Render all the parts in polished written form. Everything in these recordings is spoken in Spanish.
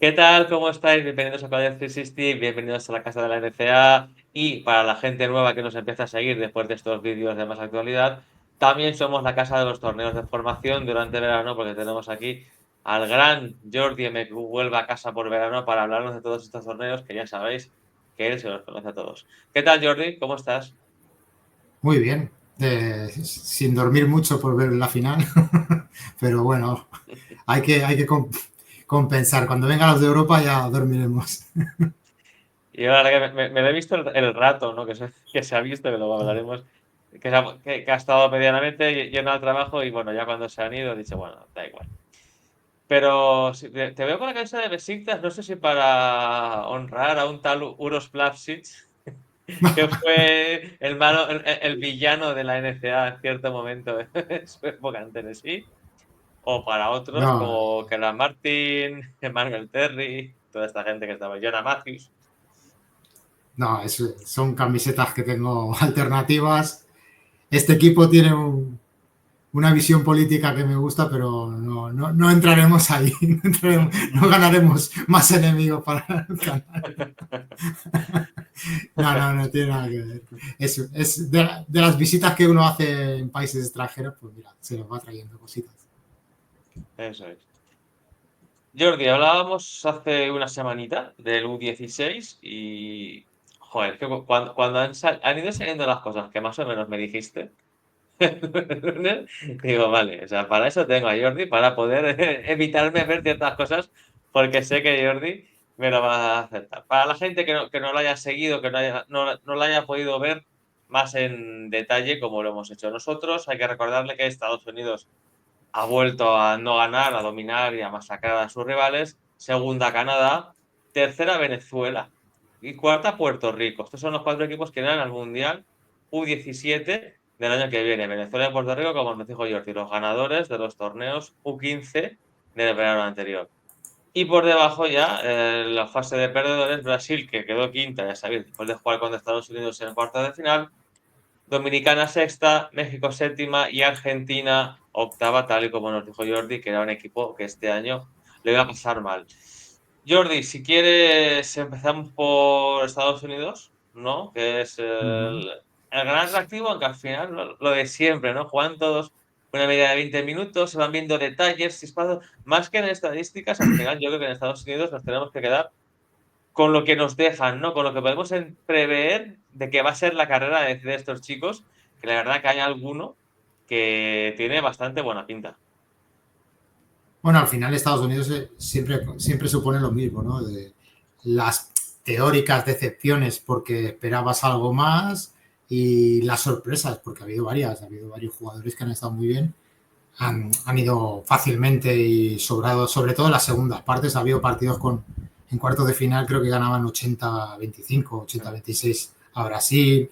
¿Qué tal? ¿Cómo estáis? Bienvenidos a Code 360, bienvenidos a la casa de la NCA y para la gente nueva que nos empieza a seguir después de estos vídeos de más actualidad, también somos la casa de los torneos de formación durante verano porque tenemos aquí al gran Jordi M. que vuelve a casa por verano para hablarnos de todos estos torneos que ya sabéis que él se los conoce a todos. ¿Qué tal, Jordi? ¿Cómo estás? Muy bien, sin dormir mucho por ver la final, pero bueno, hay que compensar. Cuando vengan los de Europa ya dormiremos. Y ahora que me lo he visto el rato, ¿no? Que se ha visto, que luego hablaremos, que ha estado medianamente lleno al trabajo y bueno, ya cuando se han ido he dicho, bueno, da igual. Pero te veo con la camisa de Besiktas, no sé si para honrar a un tal Uros Plavšić, que fue el malo, el villano de la NCA en cierto momento en su época en Tennessee, o para otros No, como Kelan Martin, Emmanuel Terry, toda esta gente que estaba, Jonah Matthews. no, son camisetas que tengo alternativas. Este equipo tiene una visión política que me gusta, pero no entraremos ahí, no ganaremos más enemigos para el canal. No tiene nada que ver. Es de las visitas que uno hace en países extranjeros, pues mira, se nos va trayendo cositas. Eso es. Jordi, hablábamos hace una semanita del U16 y, joder, que cuando han ido saliendo las cosas que más o menos me dijiste, el lunes, digo, vale, o sea, para eso tengo a Jordi, para poder evitarme ver ciertas cosas, porque sé que Jordi me lo va a aceptar. Para la gente que no lo haya seguido, que no lo haya podido ver más en detalle como lo hemos hecho nosotros, hay que recordarle que Estados Unidos ha vuelto a no ganar, a dominar y a masacrar a sus rivales. Segunda, Canadá. Tercera, Venezuela. Y cuarta, Puerto Rico. Estos son los cuatro equipos que irán al Mundial U17 del año que viene. Venezuela y Puerto Rico, como nos dijo Jordi, los ganadores de los torneos U15 del verano anterior. Y por debajo ya, la fase de perdedores, Brasil, que quedó quinta, ya sabéis, después de jugar contra Estados Unidos en el cuarto de final, Dominicana sexta, México séptima y Argentina octava, tal y como nos dijo Jordi, que era un equipo que este año le iba a pasar mal. Jordi, si quieres, empezamos por Estados Unidos, ¿no? Que es Ujú. el gran atractivo, aunque al final lo de siempre, ¿no? Juegan todos una media de 20 minutos, se van viendo detalles, chispados. Más que en estadísticas, al final yo creo que en Estados Unidos nos tenemos que quedar con lo que nos dejan, ¿no? Con lo que podemos prever de que va a ser la carrera de estos chicos, que la verdad que hay alguno que tiene bastante buena pinta. Bueno, al final Estados Unidos siempre supone lo mismo, ¿no? De las teóricas decepciones porque esperabas algo más y las sorpresas, porque ha habido varios jugadores que han estado muy bien, han ido fácilmente y sobrado, sobre todo en las segundas partes. Ha habido partidos en cuartos de final, creo que ganaban 80-25, 80-26 a Brasil,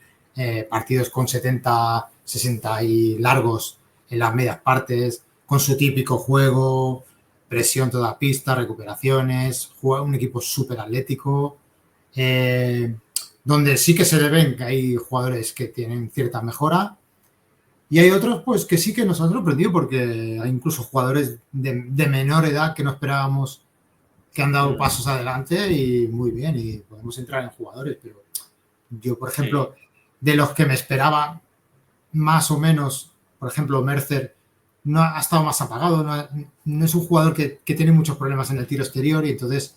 partidos con 70-60 y largos en las medias partes, con su típico juego, presión toda pista, recuperaciones, juega un equipo súper atlético, eh, donde sí que se le ven que hay jugadores que tienen cierta mejora, y hay otros, pues, que sí que nos han sorprendido porque hay incluso jugadores de menor edad que no esperábamos que han dado Mm, pasos adelante y muy bien, y podemos entrar en jugadores, pero yo, por sí, ejemplo, de los que me esperaba más o menos, por ejemplo, Mercer no ha estado más apagado, no es un jugador que tiene muchos problemas en el tiro exterior y entonces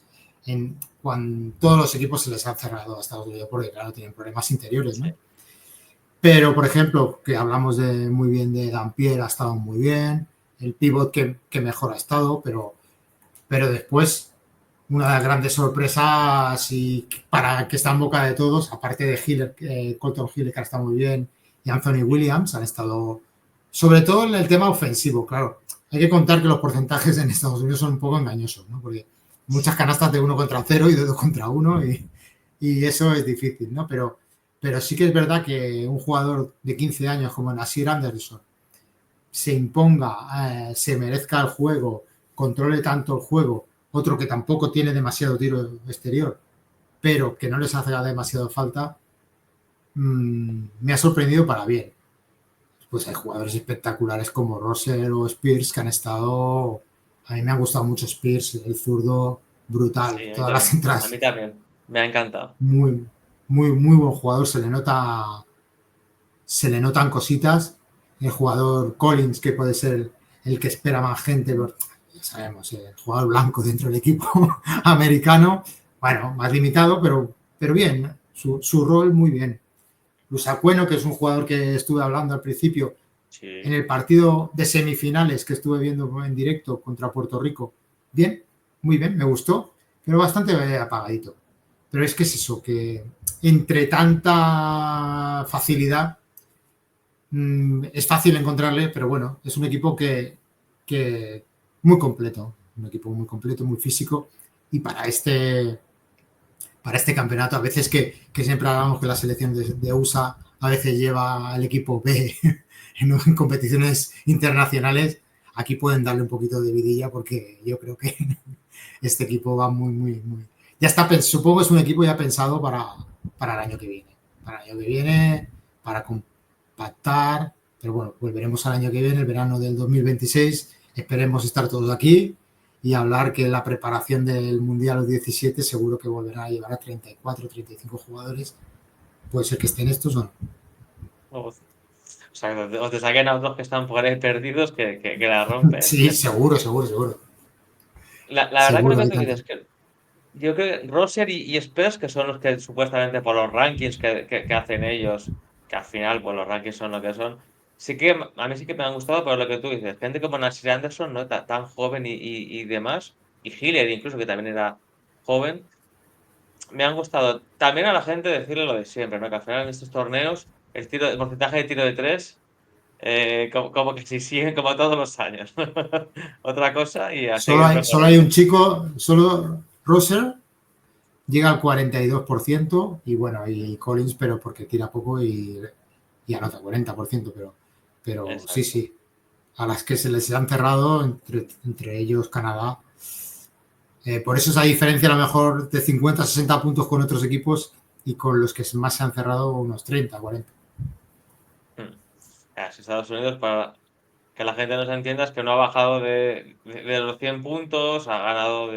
cuando todos los equipos se les han cerrado a Estados Unidos porque, claro, tienen problemas interiores, sí. ¿no? Pero, por ejemplo, que hablamos muy bien de Dampier, ha estado muy bien, el pivot que mejor ha estado, pero después una de las grandes sorpresas y para que está en boca de todos, aparte de Hiller, Colton Hiller, que ha estado muy bien, y Anthony Williams, han estado, sobre todo en el tema ofensivo, claro. Hay que contar que los porcentajes en Estados Unidos son un poco engañosos, ¿no? Porque muchas canastas de 1 contra 0 y de 2 contra 1 y eso es difícil, ¿no? Pero sí que es verdad que un jugador de 15 años como Nasir Anderson se imponga, se merezca el juego, controle tanto el juego, otro que tampoco tiene demasiado tiro exterior, pero que no les hace demasiado falta, me ha sorprendido para bien. Pues hay jugadores espectaculares como Russell o Spears que han estado. A mí me ha gustado mucho Spears, el zurdo. brutal. Sí, a mí Todas las también. A entradas, mí también. Me ha encantado. muy, muy buen jugador. Se le notan cositas. El jugador Collins, que puede ser el que espera más gente, pues, ya sabemos, el jugador blanco dentro del equipo americano, bueno, más limitado, pero bien, su rol muy bien. Lusacueno, que es un jugador que estuve hablando al principio, en Sí. el partido de semifinales que estuve viendo en directo contra Puerto Rico, bien, muy bien, me gustó, pero bastante apagadito. Pero es que es eso, que entre tanta facilidad es fácil encontrarle, pero bueno, es un equipo que muy completo, un equipo muy completo, muy físico y para este campeonato, a veces que siempre hablamos que la selección de USA a veces lleva al equipo B en competiciones internacionales, aquí pueden darle un poquito de vidilla porque yo creo que este equipo va muy. Ya está, supongo que es un equipo ya pensado para el año que viene. Para el año que viene, para compactar, pero bueno, volveremos al año que viene, el verano del 2026. Esperemos estar todos aquí y hablar que la preparación del Mundial 17 seguro que volverá a llevar a 34, 35 jugadores. Puede ser que estén estos o no. O sea, o te saquen a otros que están por ahí perdidos que la rompen. Sí, seguro. La verdad que lo Seguro que hay tú tanto. dices, que yo creo que Rosser y Spurs, que son los que supuestamente por los rankings que hacen ellos, que al final pues los rankings son lo que son, sí que a mí sí que me han gustado, pero lo que tú dices, gente como Nasir Anderson, ¿no? Tan joven y demás, y Hiller incluso, que también era joven, me han gustado. También a la gente decirle lo de siempre, ¿no? Que al final en estos torneos el porcentaje de tiro de tres, como que si siguen como todos los años. Otra cosa y a seguir Solo hay un mejorando. chico, solo Roser llega al 42% y bueno, y Collins, pero porque tira poco y anota 40%, pero Exacto. sí, a las que se les han cerrado, entre ellos Canadá. Por eso esa diferencia a lo mejor de 50 60 puntos con otros equipos y con los que más se han cerrado unos 30 40. Mm. Si Estados Unidos, para que la gente nos entienda, es que no ha bajado de los 100 puntos, ha ganado,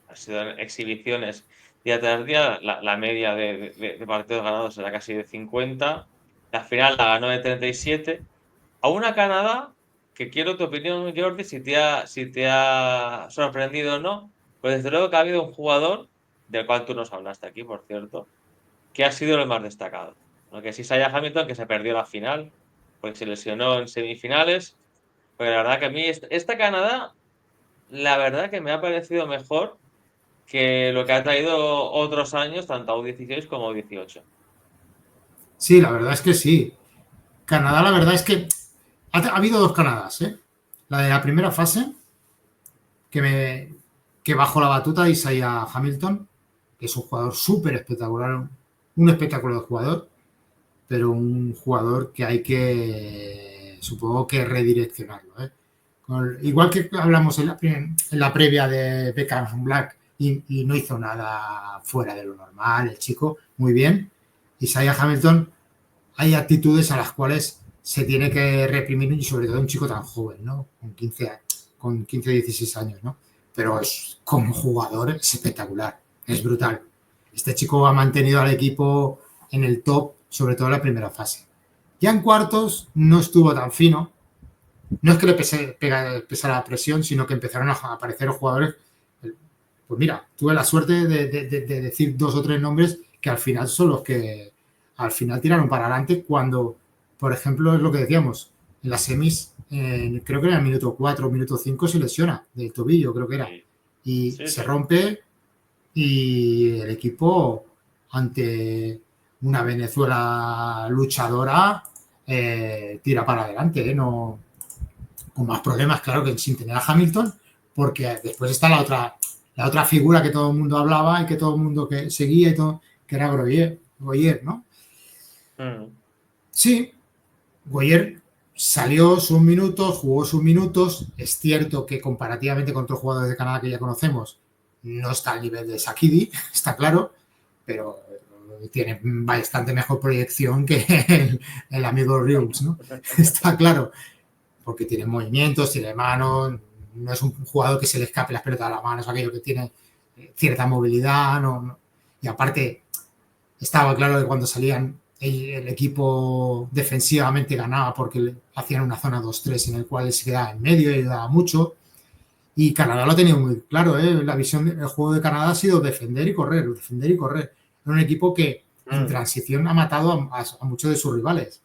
ha sido en exhibiciones día tras día, la media de partidos ganados era casi de 50, la final la ganó de 37, a una Canadá, que quiero tu opinión, Jordi, si te ha sorprendido o no, pues desde luego que ha habido un jugador, del cual tú nos hablaste aquí, por cierto, que ha sido el más destacado. ¿No? Que es Isaiah Hamilton, que se perdió la final, porque se lesionó en semifinales. Pero la verdad que a mí esta Canadá, la verdad que me ha parecido mejor que lo que ha traído otros años, tanto U16 como U18. Sí, la verdad es que sí. Canadá, la verdad es que ha habido dos Canadás, ¿eh? La de la primera fase, que, que bajo la batuta de Isaiah Hamilton, que es un jugador súper espectacular, un espectáculo de jugador, pero un jugador que hay que, supongo que redireccionarlo. ¿Eh? Igual que hablamos en la previa de Beckham Black y no hizo nada fuera de lo normal, el chico, muy bien. Isaiah Hamilton, hay actitudes a las cuales se tiene que reprimir y sobre todo un chico tan joven, ¿no? Con 15 16 años, ¿no? Pero es, como jugador es espectacular, es brutal. Este chico ha mantenido al equipo en el top, sobre todo en la primera fase. Ya en cuartos no estuvo tan fino. No es que le pesara la presión, sino que empezaron a aparecer los jugadores. Pues mira, tuve la suerte de decir dos o tres nombres que al final son los que al final tiraron para adelante cuando, por ejemplo, es lo que decíamos, en las semis, creo que en el minuto 4 minuto 5 se lesiona del tobillo, creo que era, Sí, y sí, se sí. rompe y el equipo ante una Venezuela luchadora tira para adelante, no con más problemas, claro, que sin tener a Hamilton, porque después está la otra figura que todo el mundo hablaba y que todo el mundo que seguía y todo, que era Goyer, ¿no? Mm, Sí, Goyer salió sus minutos, jugó sus minutos. Es cierto que comparativamente con otros jugadores de Canadá que ya conocemos, no está al nivel de Sakidi, está claro, pero tiene bastante mejor proyección que el amigo Riux, ¿no? Está claro, porque tiene movimientos, tiene manos, no es un jugador que se le escape las pelotas a las manos, aquello que tiene cierta movilidad, y aparte estaba claro que cuando salían el equipo defensivamente ganaba porque hacían una zona 2-3 en el cual se quedaba en medio y ayudaba mucho. Y Canadá lo ha tenido muy claro, ¿eh? La visión del juego de Canadá ha sido defender y correr, defender y correr. Es un equipo que en transición ha matado a muchos de sus rivales.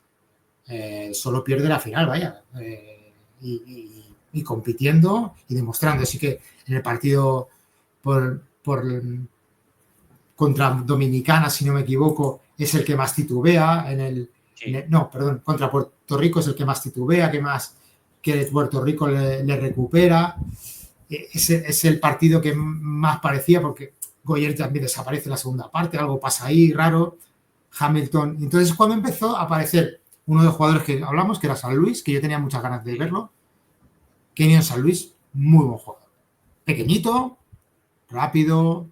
Solo pierde la final, vaya. Y compitiendo y demostrando. Así que en el partido contra Dominicana, si no me equivoco, es el que más titubea. Contra Puerto Rico es el que más titubea, que Puerto Rico le recupera. Es el partido que más parecía, porque Goyer también desaparece en la segunda parte, algo pasa ahí raro. Hamilton. Entonces, cuando empezó a aparecer uno de los jugadores que hablamos, que era San Luis, que yo tenía muchas ganas de verlo, Kenyon San Luis, muy buen jugador. Pequeñito, rápido,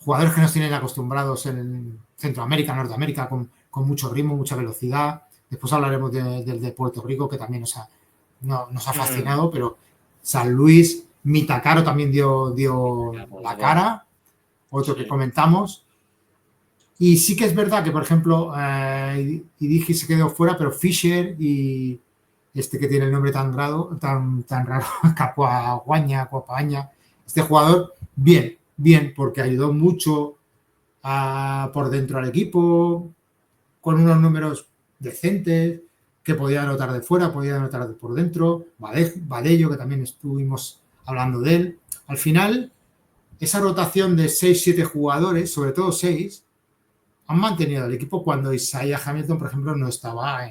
jugadores que nos tienen acostumbrados en Centroamérica, Norteamérica, con mucho ritmo, mucha velocidad. Después hablaremos del de Puerto Rico, que también nos ha fascinado, pero San Luis, Mitacaro también dio la cara, otro que comentamos. Y sí que es verdad que, por ejemplo, Idigi se quedó fuera, pero Fisher y este que tiene el nombre tan raro, Capaña, este jugador, bien, porque ayudó mucho por dentro al equipo, con unos números decentes, que podía anotar de fuera, podía anotar por dentro. Badello, que también estuvimos hablando de él. Al final, esa rotación de 6-7 jugadores, sobre todo 6, han mantenido el equipo cuando Isaiah Hamilton, por ejemplo, no estaba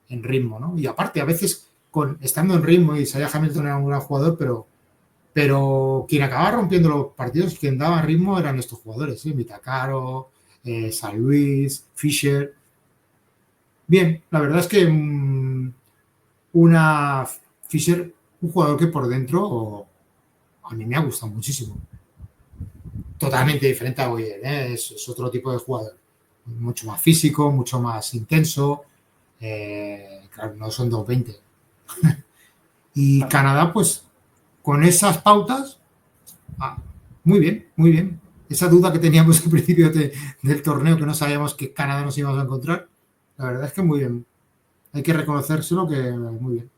en ritmo, ¿no? Y aparte, a veces, estando en ritmo, Isaiah Hamilton era un gran jugador, pero quien acababa rompiendo los partidos, quien daba ritmo eran estos jugadores, ¿sí? Mitacaro, San Luis, Fisher. Bien, la verdad es que Fisher, un jugador que por dentro a mí me ha gustado muchísimo. Totalmente diferente a Goyer, ¿eh? Es otro tipo de jugador. Mucho más físico, mucho más intenso. Claro, no son 2.20. Y Canadá, pues, con esas pautas, muy bien. Esa duda que teníamos al principio del torneo, que no sabíamos que Canadá nos íbamos a encontrar, la verdad es que muy bien. Hay que reconocérselo que muy bien.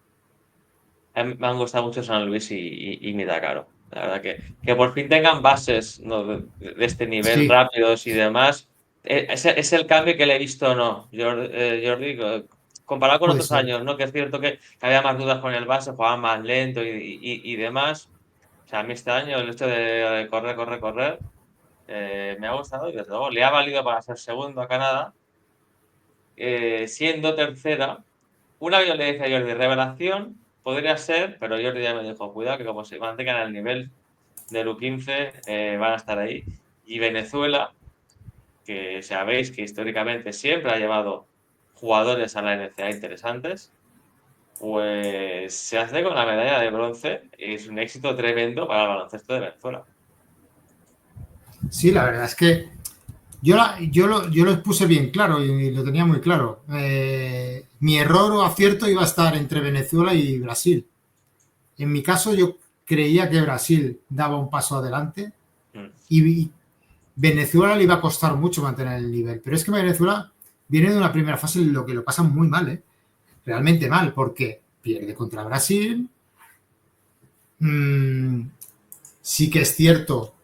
Me han gustado mucho San Luis y Mitacaro. La verdad que por fin tengan bases, ¿no? de este nivel, Sí. rápidos y demás. Es el cambio que le he visto, ¿no? Jordi, comparado con otros años, ¿no? Que es cierto que había más dudas con el base, jugaban más lento y demás. O sea, a mí este año el hecho de correr, me ha gustado y desde luego le ha valido para ser segundo a Canadá, siendo tercera. Una yo le decía a Jordi, revelación podría ser, pero Jordi ya me dijo, cuidado que como se mantengan al nivel del U15, van a estar ahí. Y Venezuela, que sabéis que históricamente siempre ha llevado jugadores a la NCAA interesantes, pues se hace con la medalla de bronce y es un éxito tremendo para el baloncesto de Venezuela. Sí, la verdad es que yo lo expuse bien claro y lo tenía muy claro. Mi error o acierto iba a estar entre Venezuela y Brasil. En mi caso, yo creía que Brasil daba un paso adelante y Venezuela le iba a costar mucho mantener el nivel. Pero es que Venezuela viene de una primera fase lo que lo pasa muy mal, ¿eh? Realmente mal, porque pierde contra Brasil. Sí que es cierto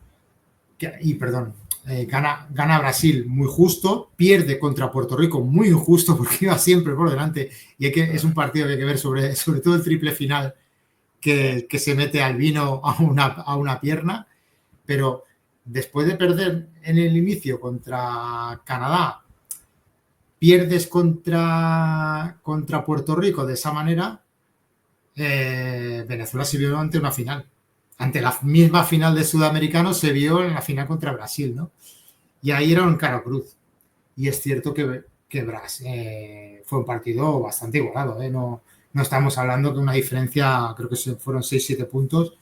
gana Brasil muy justo, pierde contra Puerto Rico muy injusto porque iba siempre por delante y es un partido que hay que ver sobre todo el triple final que se mete al vino a una pierna, pero después de perder en el inicio contra Canadá, pierdes contra Puerto Rico de esa manera, Venezuela se vio ante una final. Ante la misma final de Sudamericano se vio en la final contra Brasil, ¿no? Y ahí era un cara cruz. Y es cierto que Brasil fue un partido bastante igualado, ¿eh? No estamos hablando de una diferencia, creo que fueron 6-7 puntos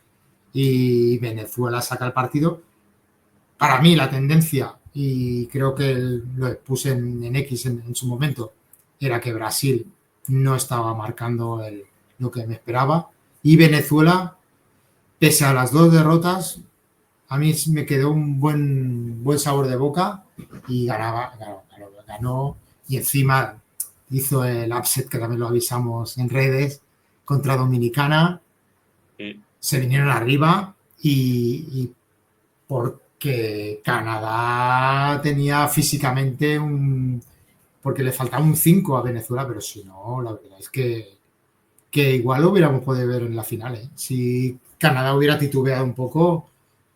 y Venezuela saca el partido. Para mí la tendencia, y creo que lo puse en X en su momento, era que Brasil no estaba marcando lo que me esperaba y Venezuela, pese a las dos derrotas, a mí me quedó un buen sabor de boca y ganó y encima hizo el upset que también lo avisamos en redes contra Dominicana, Sí. se vinieron arriba y porque Canadá tenía físicamente porque le faltaba un 5 a Venezuela, pero si no, la verdad es que igual lo hubiéramos podido ver en la final. ¿Eh? Si Canadá hubiera titubeado un poco,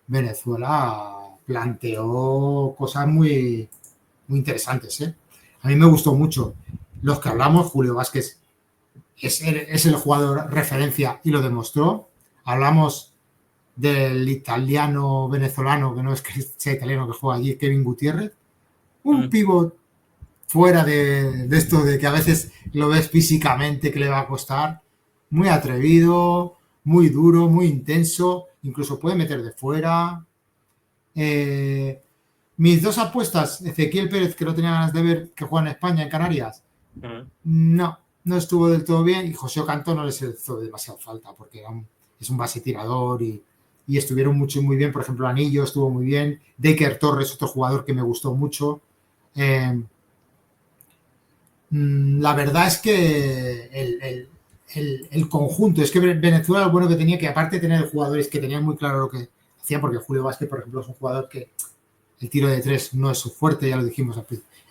Venezuela planteó cosas muy interesantes. ¿Eh? A mí me gustó mucho. Los que hablamos, Julio Vázquez es el jugador referencia y lo demostró. Hablamos del italiano venezolano, que no es que sea italiano, que juega allí, Kevin Gutiérrez. Un pivot fuera de esto de que a veces lo ves físicamente que le va a costar. Muy atrevido, muy duro, muy intenso. Incluso puede meter de fuera. Mis dos apuestas, Ezequiel Pérez, que no tenía ganas de ver, que juega en España, en Canarias, no estuvo del todo bien, y José Ocanto no les hizo demasiado falta porque es un base tirador y estuvieron muy bien. Por ejemplo, Anillo estuvo muy bien, Decker Torres, otro jugador que me gustó mucho. La verdad es que el conjunto, es que Venezuela lo bueno que tenía, que aparte de tener jugadores que tenían muy claro lo que hacían, porque Julio Vázquez, por ejemplo, es un jugador que el tiro de tres no es su fuerte, ya lo dijimos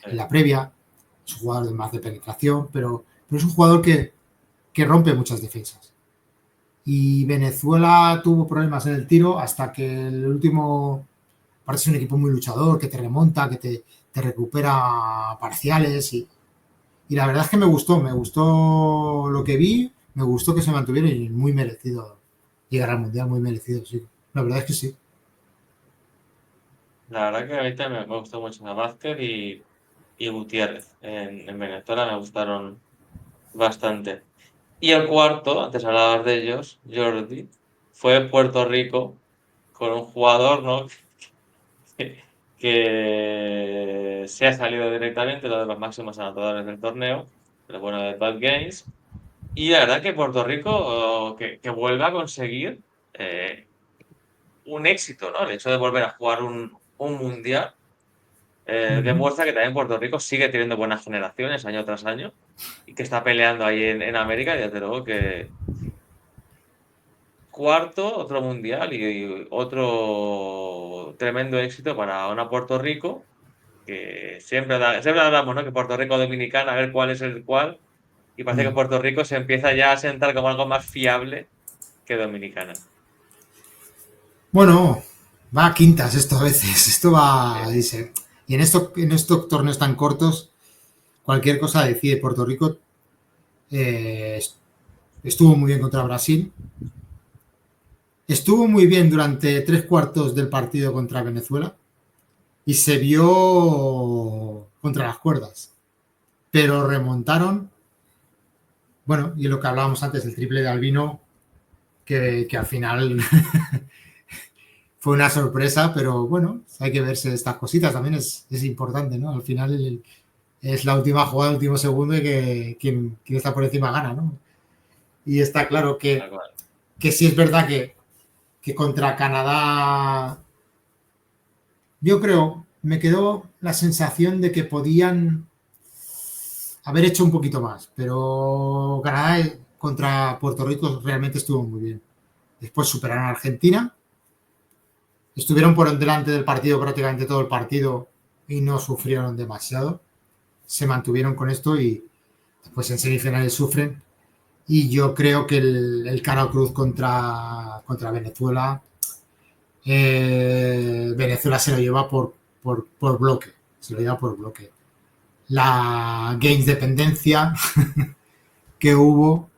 en la previa, es un jugador de más de penetración, pero es un jugador que rompe muchas defensas. Y Venezuela tuvo problemas en el tiro hasta que el último, parece un equipo muy luchador, que te remonta, que te recupera parciales y la verdad es que me gustó lo que vi, me gustó que se mantuviera y muy merecido llegar al Mundial, muy merecido, sí. La verdad es que sí. La verdad que ahorita me gustó mucho Vázquez y Gutiérrez. En Venezuela me gustaron bastante. Y el cuarto, antes hablabas de ellos, Jordi, fue Puerto Rico con un jugador, ¿no? que, que se ha salido directamente, uno de los máximos anotadores del torneo, pero bueno, de Bad Games. Y la verdad que Puerto Rico que vuelve a conseguir un éxito, ¿no? El hecho de volver a jugar un mundial demuestra que también Puerto Rico sigue teniendo buenas generaciones año tras año y que está peleando ahí en América y desde luego que cuarto, otro mundial y otro tremendo éxito para una Puerto Rico que siempre hablamos, ¿no? Que Puerto Rico Dominicana, a ver cuál es el cual, y parece que Puerto Rico se empieza ya a sentar como algo más fiable que Dominicana. Bueno, va a quintas esto a veces, esto va, Sí. dice, y en estos torneos tan cortos, cualquier cosa decide. Puerto Rico eh, estuvo muy bien contra Brasil, estuvo muy bien durante tres cuartos del partido contra Venezuela y se vio contra las cuerdas, pero remontaron. Bueno, y lo que hablábamos antes, el triple de Albino, que al final fue una sorpresa, pero bueno, hay que verse estas cositas, también es importante, ¿no? Al final es la última jugada, el último segundo y que quien está por encima gana, ¿no? Y está claro Tal cual. que sí es verdad que contra Canadá, yo creo, me quedó la sensación de que podían haber hecho un poquito más, pero Canadá contra Puerto Rico realmente estuvo muy bien. Después superaron a Argentina, estuvieron por delante del partido prácticamente todo el partido y no sufrieron demasiado. Se mantuvieron con esto y después en semifinales sufren. Y yo creo que el Caro Cruz contra Venezuela, Venezuela se lo lleva por bloque. Se lo lleva por bloque. La Games dependencia que hubo.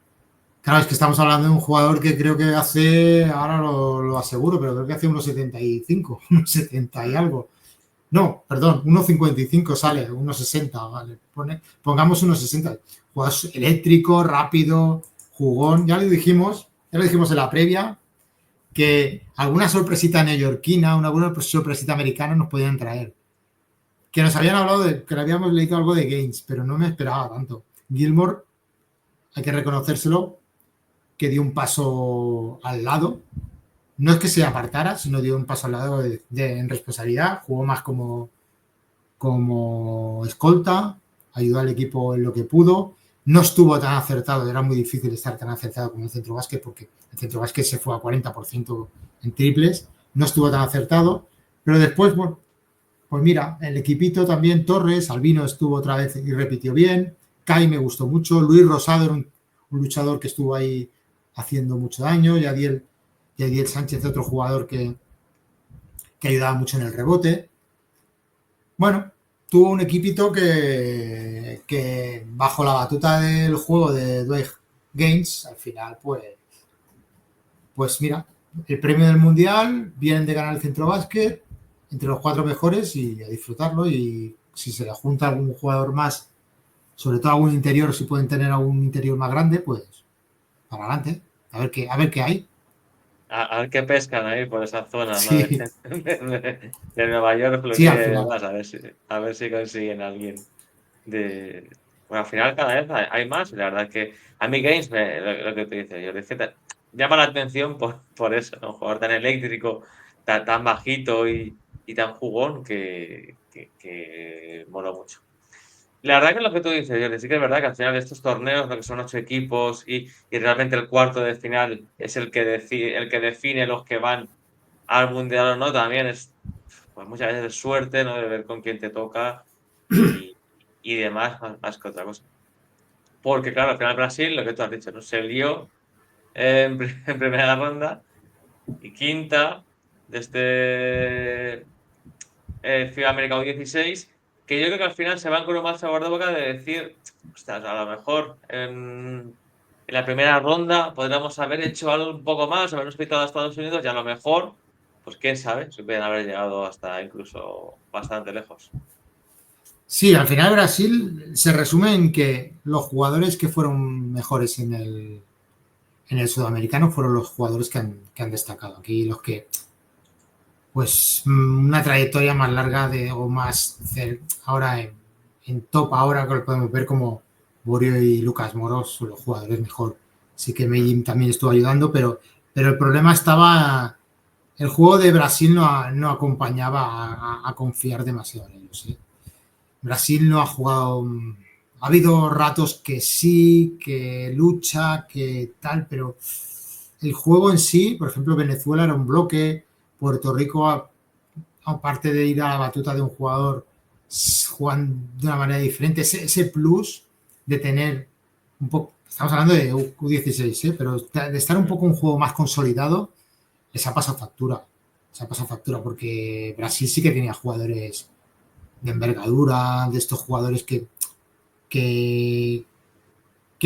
Claro, es que estamos hablando de un jugador que creo que hace, ahora lo aseguro, pero creo que hace unos 75, unos 70 y algo. No, perdón, 1,55 sale, 1,60, vale. Pongamos 1,60. Jugador eléctrico, rápido, jugón. Ya lo dijimos en la previa, que alguna sorpresita neoyorquina, alguna sorpresita americana nos podían traer. Que nos habían hablado que le habíamos leído algo de Gaines, pero no me esperaba tanto. Gilmore, hay que reconocérselo, que dio un paso al lado no es que se apartara, sino dio un paso al lado en responsabilidad, jugó más como escolta, ayudó al equipo en lo que pudo. No estuvo tan acertado, era muy difícil estar tan acertado como el centro básquet, porque el centro básquet se fue a 40% en triples, no estuvo tan acertado, pero después, bueno, pues mira, el equipito también, Torres, Albino estuvo otra vez y repitió bien, Kai me gustó mucho, Luis Rosado era un luchador que estuvo ahí haciendo mucho daño, Yadiel Sánchez, otro jugador que ayudaba mucho en el rebote. Bueno, tuvo un equipito que bajo la batuta del juego de Dwayne Gaines, al final, pues mira, el premio del Mundial, vienen de ganar el centro básquet, entre los 4 mejores y a disfrutarlo. Y si se le junta algún jugador más, sobre todo algún interior, si pueden tener algún interior más grande, pues para adelante, a ver qué hay. A ver qué pescan ahí por esa zona, ¿no? Sí, De Nueva York, sí, al Florida y final. demás, a ver si consiguen a alguien de... Bueno, al final cada vez hay más, y la verdad que a mí Games, lo que te dice, yo es que llama la atención por eso, ¿no? Un jugador tan eléctrico, tan bajito y tan jugón que mola mucho. La verdad que lo que tú dices, Jordi, sí que es verdad que al final de estos torneos, lo que son 8 equipos y realmente el cuarto de final es el que define los que van al mundial o no, también es, pues muchas veces es suerte, ¿no? De ver con quién te toca y, y demás, más que otra cosa. Porque claro, al final Brasil, lo que tú has dicho, ¿no? Se lió en primera ronda y quinta de este FIBA América U16, que yo creo que al final se van con un mal sabor de boca de decir, ostras, a lo mejor en la primera ronda podríamos haber hecho algo un poco más, habernos quitado a Estados Unidos y a lo mejor, pues quién sabe, se pueden haber llegado hasta incluso bastante lejos. Sí, al final Brasil se resume en que los jugadores que fueron mejores en el sudamericano fueron los jugadores que han destacado. Aquí los que, pues, una trayectoria más larga o más ahora en top, ahora que lo podemos ver como Borio y Lucas Moros son los jugadores mejor. Sí que Medellín también estuvo ayudando, pero el problema estaba, el juego de Brasil no acompañaba a confiar demasiado en ellos. ¿Sí? Brasil no ha jugado. Ha habido ratos que sí, que lucha, que tal, pero el juego en sí, por ejemplo, Venezuela era un bloque, Puerto Rico, aparte de ir a la batuta de un jugador, juegan de una manera diferente. Ese plus de tener un poco, estamos hablando de U16, pero de estar un poco un juego más consolidado, les ha pasado factura. Les ha pasado factura porque Brasil sí que tenía jugadores de envergadura, de estos jugadores que, que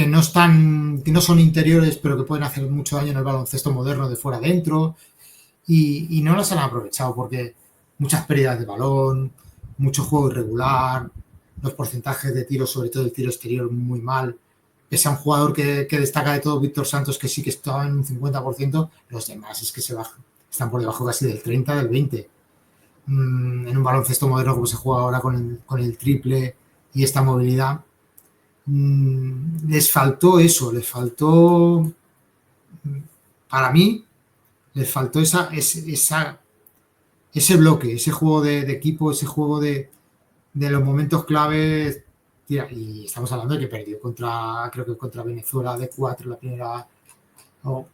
no son interiores, pero que pueden hacer mucho daño en el baloncesto moderno de fuera adentro, y no las han aprovechado porque muchas pérdidas de balón, mucho juego irregular, los porcentajes de tiro, sobre todo el tiro exterior, muy mal. Pese a un jugador que destaca de todo, Víctor Santos, que sí que estaba en un 50%, los demás es que se bajan, están por debajo casi del 30, del 20. En un baloncesto moderno como se juega ahora con el triple y esta movilidad, les faltó eso, les faltó, para mí, les faltó ese bloque, ese juego de equipo, ese juego de los momentos claves. Tira, y estamos hablando de que perdió creo que contra Venezuela de 4 la primera. No,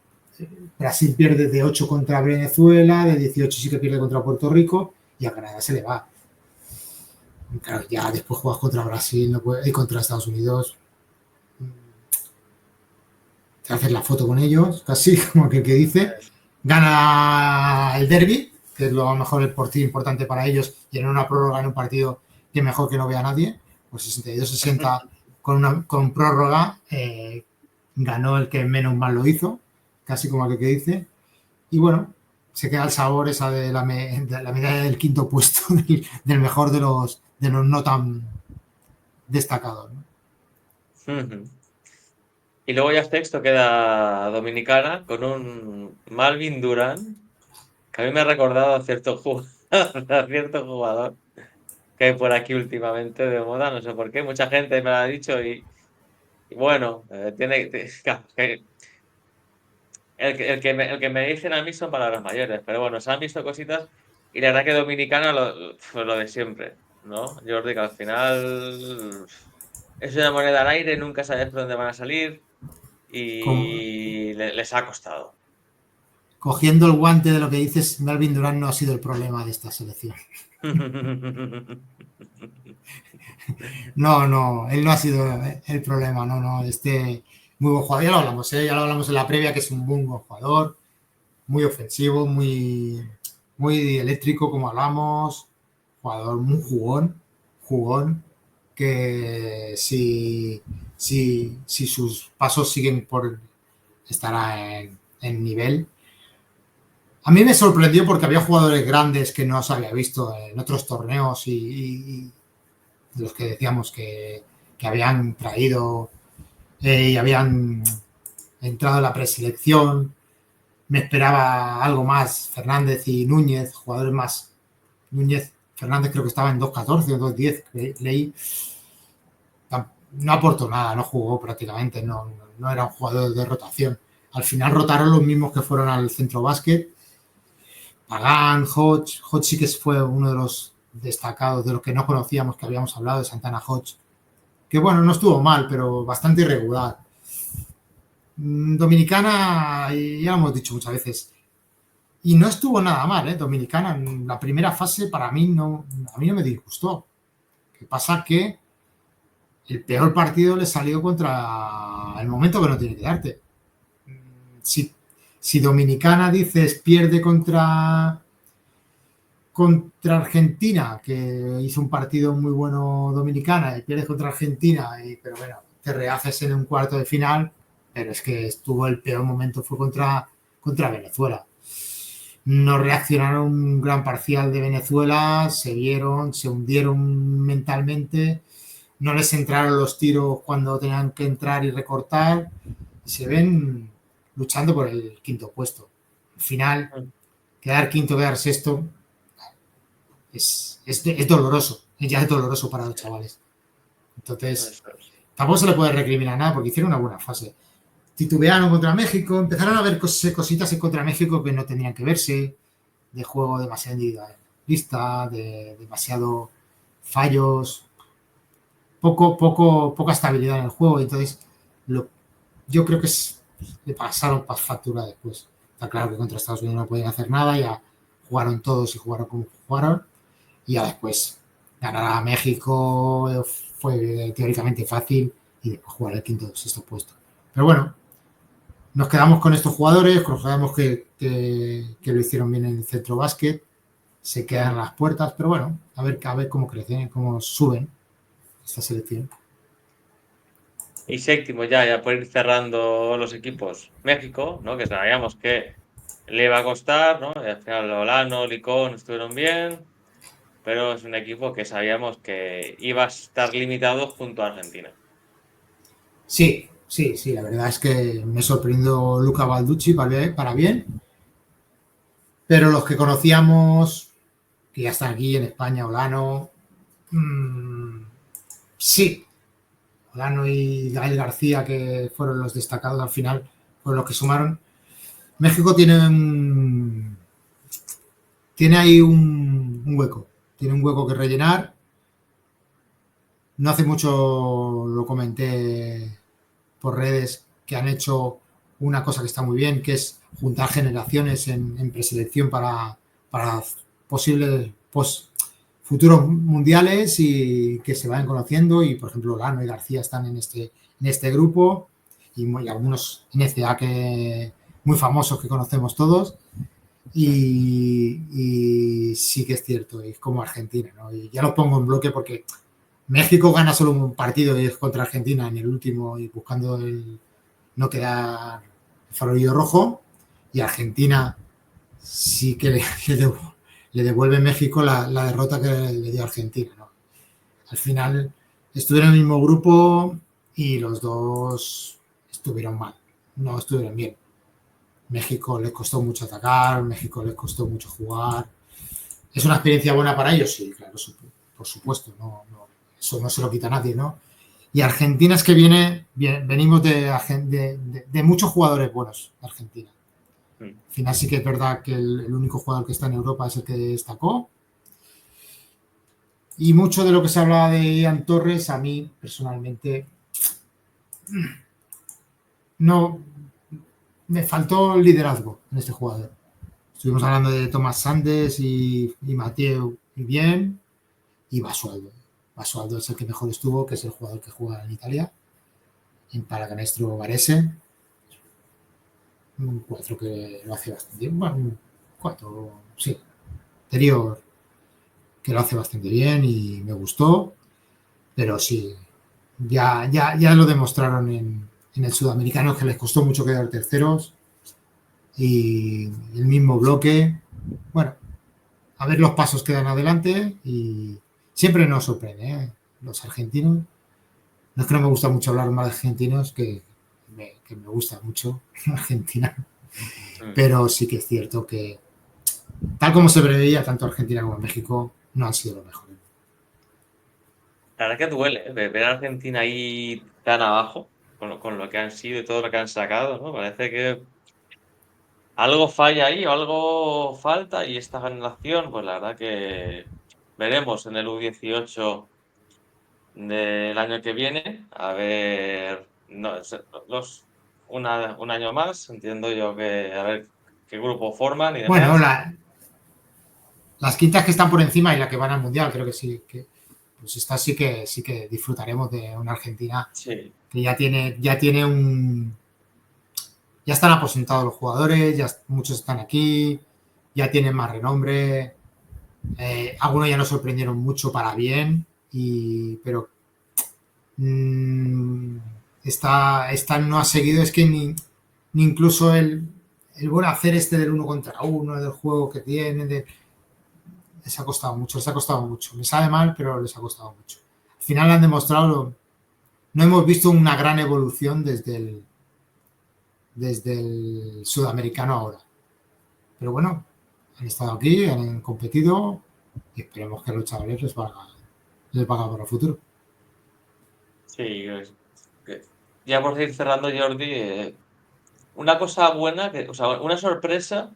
Brasil pierde de 8 contra Venezuela, de 18 sí que pierde contra Puerto Rico, y a Canadá se le va. Claro, ya después juegas contra Brasil y contra Estados Unidos. Te haces la foto con ellos, casi como que dice. Gana el derby, que es lo mejor el partido importante para ellos, y en una prórroga en un partido que mejor que no vea a nadie, pues 62-60 con prórroga, ganó el que menos mal lo hizo, casi como aquel que dice. Y bueno, se queda el sabor esa de la medalla del quinto puesto, del mejor de los no tan destacados. ¿No? Y luego ya sexto queda Dominicana con un Malvin Durán, que a mí me ha recordado a cierto jugador, a cierto jugador que hay por aquí últimamente de moda, no sé por qué, mucha gente me lo ha dicho y bueno, claro, el que me dicen a mí son palabras mayores, pero bueno, se han visto cositas y la verdad que Dominicana lo de siempre, ¿no? Jordi, que al final es una moneda al aire, nunca sabes por dónde van a salir Con- y les ha costado. Cogiendo el guante de lo que dices, Melvin Durant no ha sido el problema de esta selección. No, no, él no ha sido el problema, no, no, muy buen jugador, ya lo hablamos, ya lo hablamos en la previa, que es un muy buen jugador, muy ofensivo, muy eléctrico, como hablamos, jugador muy jugón, que si sus pasos siguen por estará en nivel. A mí me sorprendió porque había jugadores grandes que no se había visto en otros torneos y de los que decíamos que habían traído y habían entrado en la preselección. Me esperaba algo más. Fernández y Núñez, jugadores más. Núñez, Fernández creo que estaba en 2.14 o 2.10, leí. No aportó nada, no jugó prácticamente, no era un jugador de rotación. Al final rotaron los mismos que fueron al centro básquet. Pagán, Hodge sí que fue uno de los destacados, de los que no conocíamos, que habíamos hablado, de Santana Hodge, que bueno, no estuvo mal, pero bastante irregular. Dominicana, ya lo hemos dicho muchas veces, y no estuvo nada mal, ¿eh? Dominicana en la primera fase para mí a mí no me disgustó. ¿Qué pasa? Que el peor partido le salió contra el momento que no tiene que darte. Si, si Dominicana dices pierde contra Argentina, que hizo un partido muy bueno Dominicana, y pierdes contra Argentina, pero bueno, te rehaces en un cuarto de final, pero es que estuvo el peor momento, fue contra Venezuela. No reaccionaron un gran parcial de Venezuela, se hundieron mentalmente, no les entraron los tiros cuando tenían que entrar y recortar, y se ven luchando por el quinto puesto. Al final, quedar quinto, quedar sexto, es doloroso, ya es doloroso para los chavales. Entonces, tampoco se le puede recriminar nada porque hicieron una buena fase. Titubearon contra México, empezaron a ver cositas en contra México que no tenían que verse, de juego demasiado individualista, de demasiado fallos, poca estabilidad en el juego. Entonces, yo creo que le pasaron factura después. Está claro que contra Estados Unidos no pueden hacer nada, ya jugaron todos y jugaron como jugaron. Y ya después ganar a México fue teóricamente fácil y después jugar el quinto o sexto puesto. Pero bueno, nos quedamos con estos jugadores, consideramos que lo hicieron bien en el centro básquet, se quedan las puertas, pero bueno, a ver cómo crecen, cómo suben esta selección. Y séptimo ya por ir cerrando los equipos. México, ¿no? Que sabíamos que le iba a costar, ¿no? Y al final Olano, Licón estuvieron bien, pero es un equipo que sabíamos que iba a estar limitado junto a Argentina. Sí, la verdad es que me sorprendió Luca Balducci para bien, pero los que conocíamos, que ya están aquí en España, Olano, sí, Olano y Gael García, que fueron los destacados al final, fueron los que sumaron. México tiene ahí un hueco, tiene un hueco que rellenar. No hace mucho lo comenté por redes que han hecho una cosa que está muy bien, que es juntar generaciones en preselección para posibles futuros mundiales y que se vayan conociendo. Y por ejemplo, Lano y García están en este grupo y algunos NCA que muy famosos que conocemos todos. Y sí que es cierto, es como Argentina, ¿no? Y ya lo pongo en bloque porque México gana solo un partido y es contra Argentina en el último y buscando no quedar farolillo rojo, y Argentina sí que le devuelve México la derrota que le dio Argentina, ¿no? Al final estuvieron en el mismo grupo y los dos estuvieron mal, no estuvieron bien. México les costó mucho atacar, México les costó mucho jugar. ¿Es una experiencia buena para ellos? Sí, claro, por supuesto, eso no se lo quita a nadie, ¿no? Y Argentina es que venimos de muchos jugadores buenos, Argentina. Mm. Al final sí que es verdad que el único jugador que está en Europa es el que destacó. Y mucho de lo que se hablaba de Ian Torres, a mí personalmente no me faltó liderazgo en este jugador. Estuvimos hablando de Thomas Sandes y Mateo y bien, y Basualdo. Basualdo es el que mejor estuvo, que es el jugador que juega en Italia, en Paracanestro Varese. Un 4 que lo hace bastante bien. Bueno, un 4, sí, anterior, que lo hace bastante bien y me gustó. Pero sí, ya lo demostraron en el sudamericano, que les costó mucho quedar terceros. Y el mismo bloque. Bueno, a ver los pasos que dan adelante y siempre nos sorprende, ¿eh? Los argentinos. No es que no me gusta mucho hablar más de argentinos, que me gusta mucho Argentina, Mm. pero sí que es cierto que tal como se preveía, tanto Argentina como México no han sido los mejores. La verdad que duele, ¿eh? Ver a Argentina ahí tan abajo, con lo que han sido y todo lo que han sacado, ¿no? Parece que algo falla ahí o algo falta y esta generación, pues la verdad que veremos en el U18 del año que viene, a ver, no, un año más, entiendo yo que a ver qué grupo forman y Bueno, demás. las quintas que están por encima y la que van al mundial, creo que sí, que pues esta sí que disfrutaremos de una Argentina Sí, que ya tiene ya están aposentados los jugadores, ya muchos están aquí, ya tienen más renombre, algunos ya nos sorprendieron mucho para bien, pero mmm, esta no ha seguido, es que ni incluso el buen hacer este del uno contra uno, del juego que tiene, les ha costado mucho. Me sabe mal, pero les ha costado mucho. Al final han demostrado, no hemos visto una gran evolución desde el sudamericano ahora. Pero bueno, han estado aquí, han competido y esperemos que a los chavales les valga para el futuro. sí. Ya por ir cerrando, Jordi, una cosa buena, o sea, una sorpresa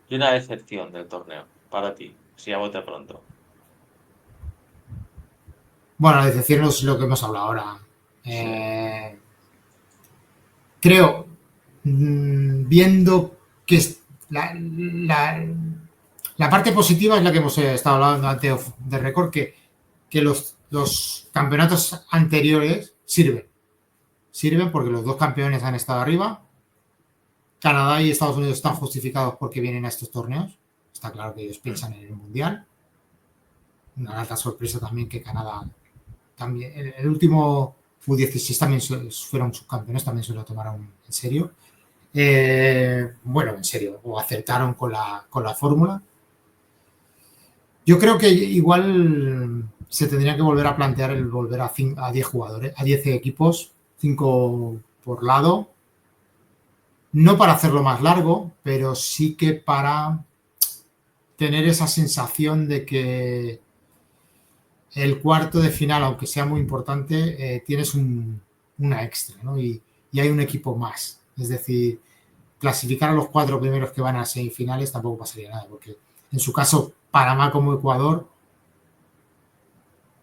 y una decepción del torneo para ti, si a bote pronto. Bueno, la decepción es lo que hemos hablado ahora. Sí. Eh, creo, viendo que la parte positiva es la que hemos estado hablando antes de récord, que los campeonatos anteriores sirven porque los dos campeones han estado arriba. Canadá y Estados Unidos están justificados porque vienen a estos torneos. Está claro que ellos Mm. piensan en el mundial. Una alta sorpresa también que Canadá también. El último U16 también fueron subcampeones, también se lo tomaron en serio. Bueno, en serio, o acertaron con la fórmula. Yo creo que igual se tendría que volver a plantear el volver a 10 jugadores, a 10 equipos, 5 por lado, no para hacerlo más largo, pero sí que para tener esa sensación de que el cuarto de final, aunque sea muy importante, tienes una extra, ¿no? Y hay un equipo más. Es decir, clasificar a los 4 primeros que van a semifinales tampoco pasaría nada, porque en su caso, Panamá como Ecuador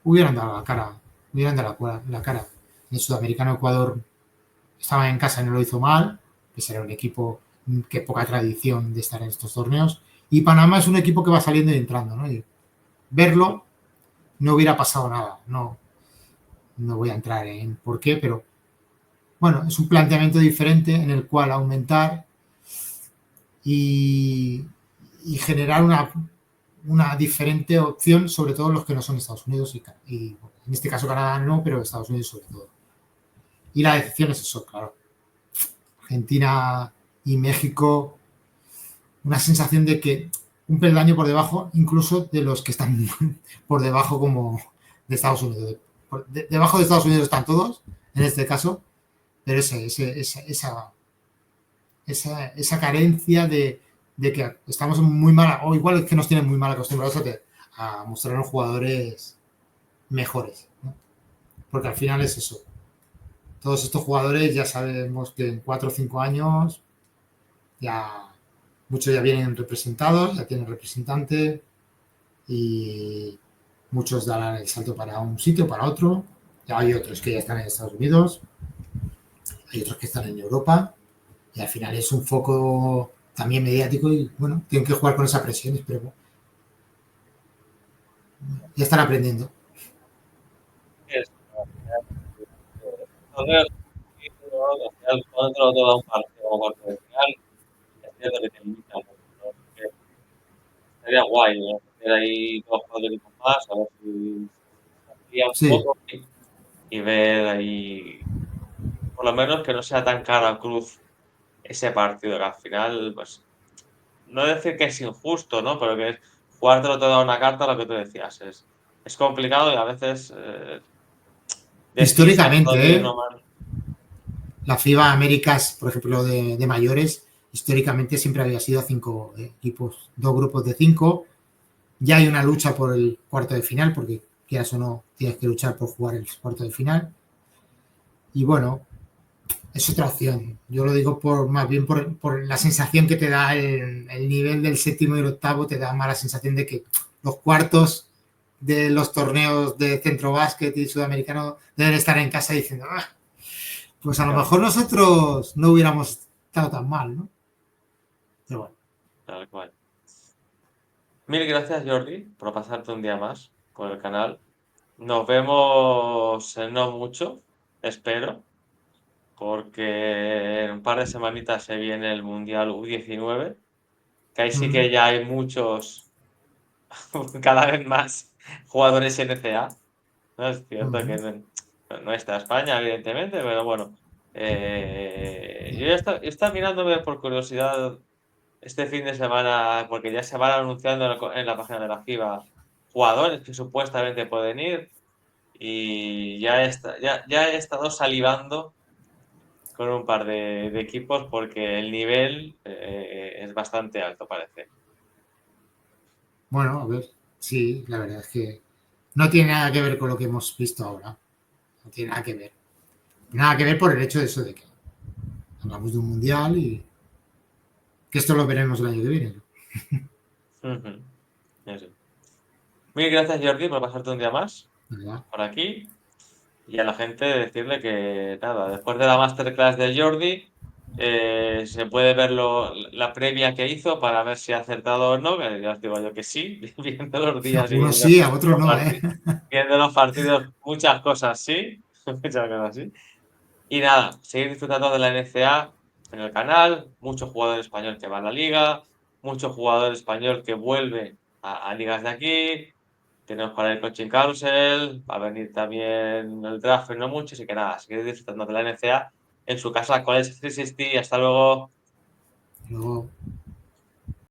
hubieran dado la cara, hubieran dado la cara. En el sudamericano Ecuador estaba en casa y no lo hizo mal, que era un equipo que poca tradición de estar en estos torneos. Y Panamá es un equipo que va saliendo y entrando, ¿no? Y verlo no hubiera pasado nada. No voy a entrar en por qué, pero bueno, es un planteamiento diferente en el cual aumentar y, y generar una diferente opción, sobre todo los que no son Estados Unidos y en este caso Canadá no, pero Estados Unidos sobre todo. Y la decepción es eso, claro. Argentina y México, una sensación de que un peldaño por debajo, incluso de los que están por debajo como de Estados Unidos. Debajo de Estados Unidos están todos, en este caso, pero esa carencia de que estamos muy mal, o igual es que nos tienen muy mal acostumbrados a mostrar jugadores mejores, ¿no? Porque al final es eso. Todos estos jugadores ya sabemos que en 4 o 5 años ya muchos ya vienen representados, ya tienen representante y muchos darán el salto para un sitio, para otro. Ya hay otros que ya están en Estados Unidos, hay otros que están en Europa y al final es un foco también mediático y bueno, tienen que jugar con esa presión, pero ya están aprendiendo. Es, torneos, al final, cuando te lo da un partido como cuarto de final, es cierto que te limita mucho, ¿no? Porque sería guay, ¿no? Tener ahí 2 equipos más, a ver si se amplía un Sí, poco y ver ahí, por lo menos que no sea tan cara cruz ese partido, que al final, pues, no decir que es injusto, ¿no? Pero que es jugártelo todo a una carta, lo que tú decías, es complicado y a veces decidir si hacerlo históricamente, bien o mal. la FIBA Américas, por ejemplo, de mayores, históricamente siempre había sido 5 equipos, 2 grupos de 5. Ya hay una lucha por el cuarto de final, porque quieras o no, tienes que luchar por jugar el cuarto de final. Y bueno, es otra opción. Yo lo digo más bien por la sensación que te da el nivel del séptimo y el octavo, te da más la sensación de que los cuartos de los torneos de centro básquet y sudamericano deben estar en casa diciendo, pues a lo Claro, mejor nosotros no hubiéramos estado tan mal, ¿no? Pero bueno. tal cual. Mil gracias, Jordi, por pasarte un día más por el canal. Nos vemos en no mucho, espero, porque en un par de semanitas se viene el Mundial U19, que ahí sí que ya hay muchos, cada vez más jugadores NCA. No es cierto que no está España, evidentemente, pero bueno. Yo ya estaba mirándome por curiosidad este fin de semana, porque ya se van anunciando en la página de la FIBA jugadores que supuestamente pueden ir, y ya he estado salivando con un par de equipos porque el nivel es bastante alto, parece. Bueno, a ver, sí, la verdad es que no tiene nada que ver con lo que hemos visto ahora. No tiene nada que ver. Nada que ver por el hecho de eso de que hablamos de un mundial y que esto lo veremos el año que viene. Ujú, eso. Mil gracias, Jordi, por pasarte un día más ¿Verdad? por aquí. Y a la gente decirle que, nada, después de la masterclass de Jordi, se puede ver la previa que hizo para ver si ha acertado o no, que ya os digo yo que sí, viendo los días y Algunos sí, a otros no, ¿eh? viendo los partidos, muchas cosas sí, muchas cosas sí. Y nada, seguir disfrutando de la NCA en el canal, mucho jugador español que va a la liga, mucho jugador español que vuelve a ligas de aquí. Tenemos para el coaching carousel, va a venir también el draft, pero no mucho, así que nada, seguir disfrutando de la NCA en su casa College 360. Hasta luego. Luego